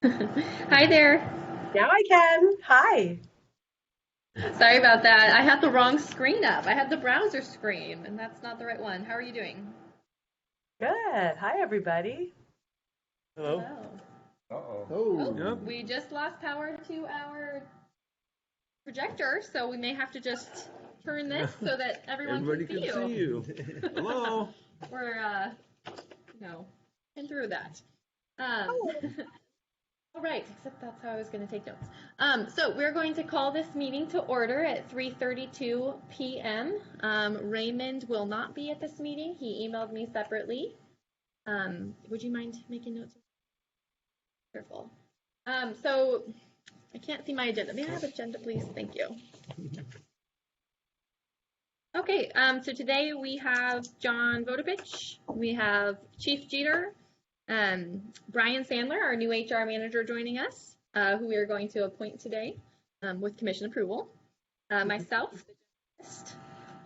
Hi there. Now I can. Hi. Sorry about that. I had the wrong screen up. I had the browser screen, and that's not the right one. How are you doing? Good. Hi, everybody. Hello. Hello. Uh-oh. Oh, Oh, yep. we just lost power to our projector, so we may have to just turn this so that everyone Everybody can can see see you. you. Hello. We're, in through that. Um, All right, except that's how I was going to take notes. So we're going to call this meeting to order at 3:32 p.m. Raymond will not be at this meeting. He emailed me separately. Would you mind making notes? Careful. So I can't see my agenda. May I have agenda, please? Thank you. Okay, so today we have John Vodovich, we have Chief Jeter, Brian Sandler, our new HR manager, joining us, who we are going to appoint today with commission approval. Myself,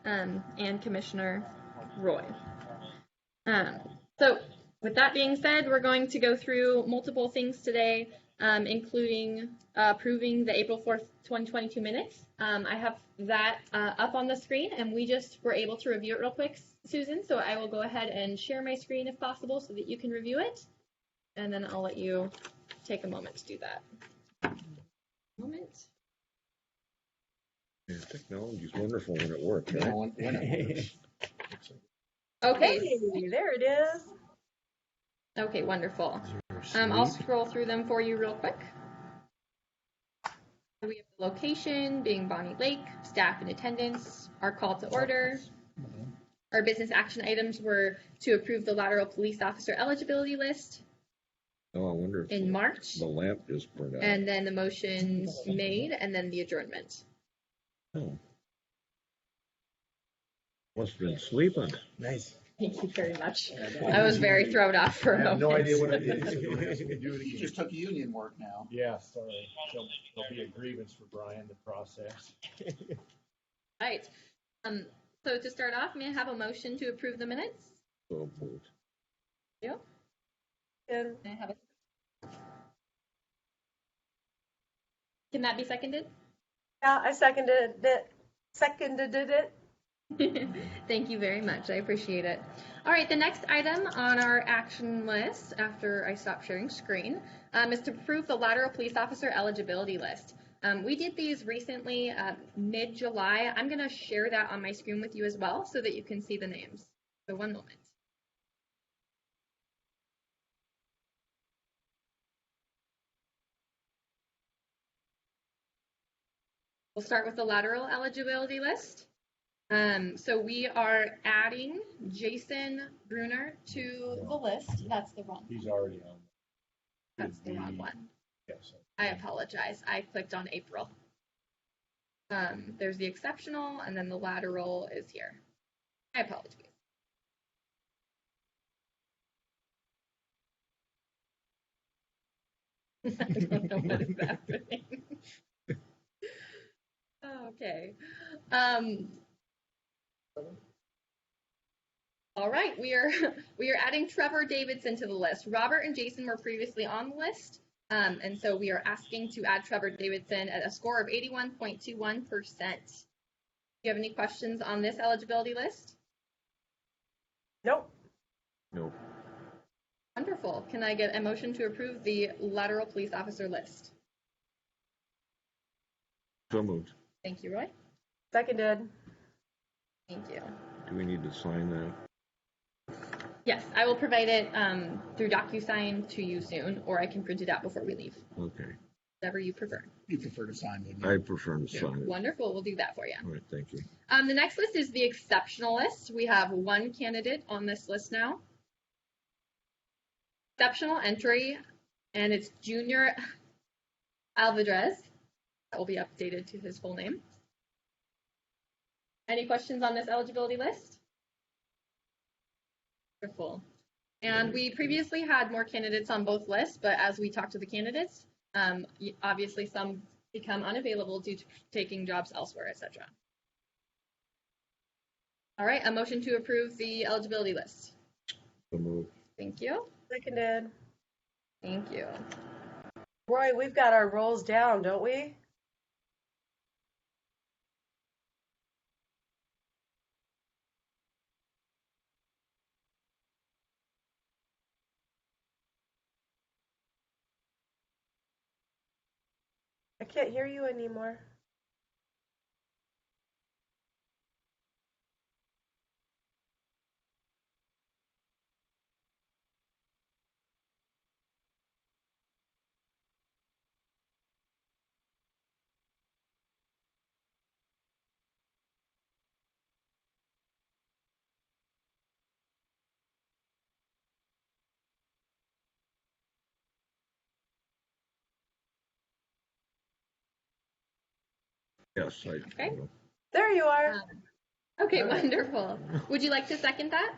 and Commissioner Roy. So with that being said, we're going to go through multiple things today, including approving the April 4th, 2022 minutes. I have that up on the screen, and we just were able to review it real quick, Susan, so I will go ahead and share my screen if possible so that you can review it, and then I'll let you take a moment to do that. Moment. Yeah, technology's wonderful when it works, right? When it works. Okay. Hey, there it is. Okay, wonderful. I'll scroll through them for you real quick. We have the location being Bonney Lake, staff in attendance, our call to order. Our business action items were to approve the lateral police officer eligibility list Oh, I wonder if in March, the lamp just burned out. and then the motions made, and then the adjournment. Oh. Must have been sleeping. Nice. Thank you very much. I was very thrown off for a moment. no idea what it is. You just took union work now. Yeah, sorry. There'll be a grievance for Brian to process. Right. So to start off, may I have a motion to approve the minutes? So moved. You? Good. May I have a... Can that be seconded? Yeah, I seconded it. Seconded it. Thank you very much. I appreciate it. All right, the next item on our action list after I stop sharing screen is to approve the lateral police officer eligibility list. We did these recently, mid-July. I'm going to share that on my screen with you as well so that you can see the names. So one moment. We'll start with the lateral eligibility list. So we are adding Jason Bruner to the list. That's the wrong one. He's already on. That's the wrong one. Yes. I apologize. I clicked on April. There's the exceptional, and then the lateral is here. I apologize. I don't know what is happening. Okay. All right, we are adding Trevor Davidson to the list. Robert and Jason were previously on the list, and so we are asking to add Trevor Davidson at a score of 81.21%. Do you have any questions on this eligibility list? Nope. Nope. Wonderful. Can I get a motion to approve the lateral police officer list? So moved. Thank you, Roy. Seconded. Thank you. Do we need to sign that? Yes, I will provide it through DocuSign to you soon, or I can print it out before we leave. Okay. Whatever you prefer. You prefer to sign, wouldn't you? I prefer to sign it. Wonderful. We'll do that for you. All right, thank you. The next list is the exceptional list. We have one candidate on this list now. Exceptional entry, and it's Junior Alvarez. That will be updated to his full name. Any questions on this eligibility list? Wonderful. And we previously had more candidates on both lists, but as we talked to the candidates, obviously some become unavailable due to taking jobs elsewhere, etc. All right, a motion to approve the eligibility list. So moved. Thank you. Seconded. Thank you. Roy, we've got our roles down, don't we? I can't hear you anymore. Yes, Okay. There you are. Okay, wonderful. Would you like to second that?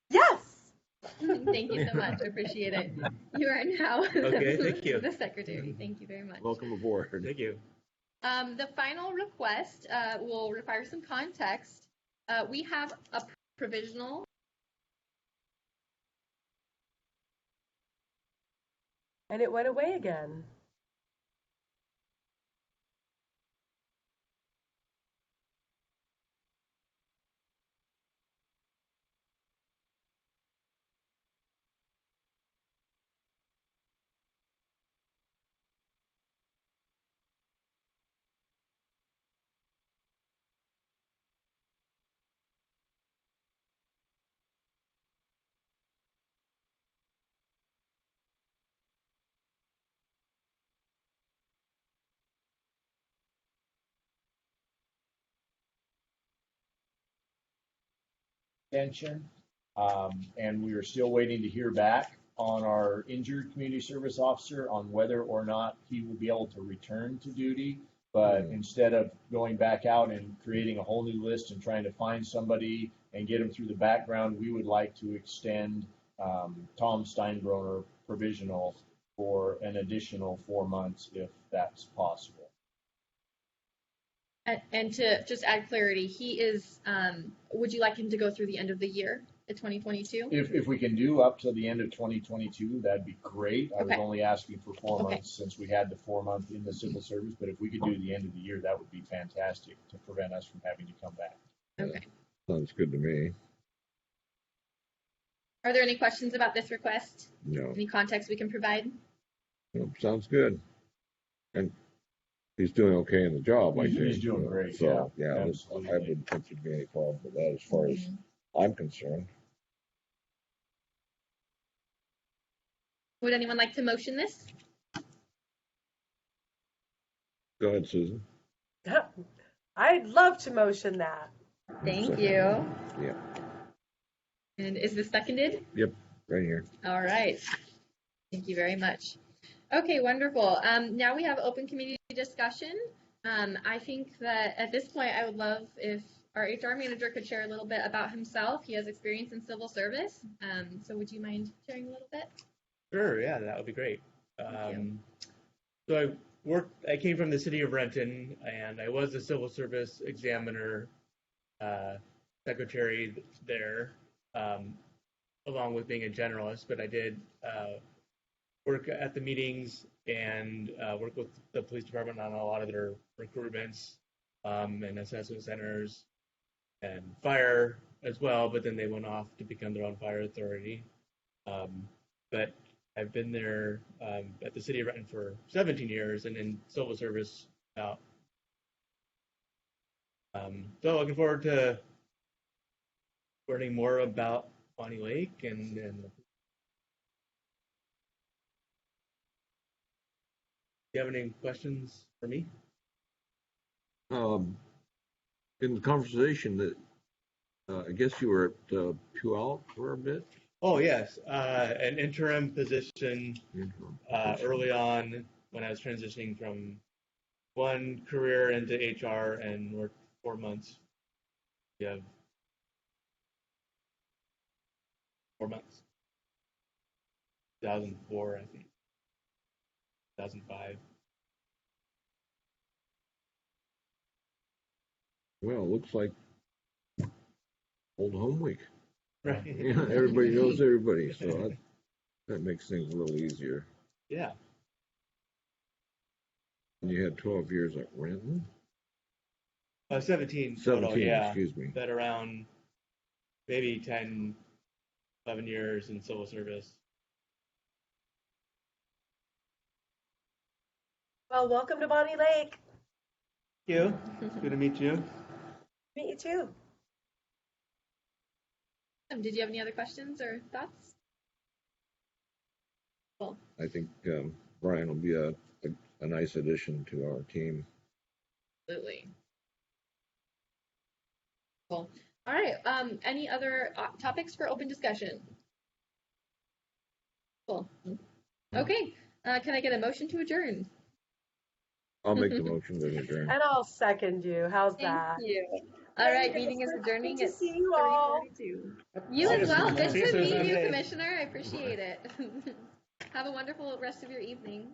Yes. Thank you so much. I appreciate it. You are now Okay, thank you. the secretary. Thank you very much. welcome aboard. Thank you. The final request will require some context. We have a provisional. And it went away again. Extension, and we are still waiting to hear back on our injured community service officer on whether or not he will be able to return to duty. But instead of going back out and creating a whole new list and trying to find somebody and get them through the background, we would like to extend Tom Steinbroner provisional for an additional 4 months if that's possible. And to just add clarity, he is, would you like him to go through the end of the year, the 2022? If we can do up till the end of 2022, that'd be great. I was Okay. only asking for 4 Okay. months since we had the 4 month in the civil service, but if we could do the end of the year, that would be fantastic to prevent us from having to come back. Okay. Sounds good to me. Are there any questions about this request? No, Any context we can provide? no, sounds good. And he's doing okay in the job, I He's think. doing great, So, yeah, I absolutely. wouldn't think there'd be any problem with that as far as I'm concerned. Would anyone like to motion this? Go ahead, Susan. I'd love to motion that. Thank Second. you. Yeah, And is this seconded? right here. All right. Thank you very much. Okay, wonderful. Now we have open community discussion. I think that at this point, I would love if our HR manager could share a little bit about himself. He has experience in civil service. So would you mind sharing a little bit? Sure, yeah, that would be great. Thank you. So I came from the city of Renton, and I was a civil service examiner, secretary there, along with being a generalist, but I did work at the meetings and work with the police department on a lot of their recruitments and assessment centers and fire as well, but then they went off to become their own fire authority. But I've been there at the city of Renton for 17 years and in civil service about. So looking forward to learning more about Bonney Lake and do you have any questions for me? In the conversation that, I guess you were at Puyallup for a bit? Oh, yes, an interim position early on when I was transitioning from one career into HR and worked 4 months. We have 4 months. 2004, I think. 2005. Well, looks like old home week. Right. Yeah, everybody knows everybody, so that makes things a little easier. Yeah. And you had 12 years at Renton? 17 total, 17, yeah. excuse me. But around maybe 10, 11 years in civil service. Well, welcome to Bonney Lake. Thank you. Good to meet you. Meet you too. Did you have any other questions or thoughts? Cool. I think Brian will be a nice addition to our team. Absolutely. Cool. All right. Any other topics for open discussion? Cool. Okay. Can I get a motion to adjourn? I'll make the motion to adjourn. And I'll second you. How's Thank that? you. All right. Meeting is adjourning Good at to see you all. 3:42. You as well. Good to meet you, Commissioner. I appreciate it. Have a wonderful rest of your evening.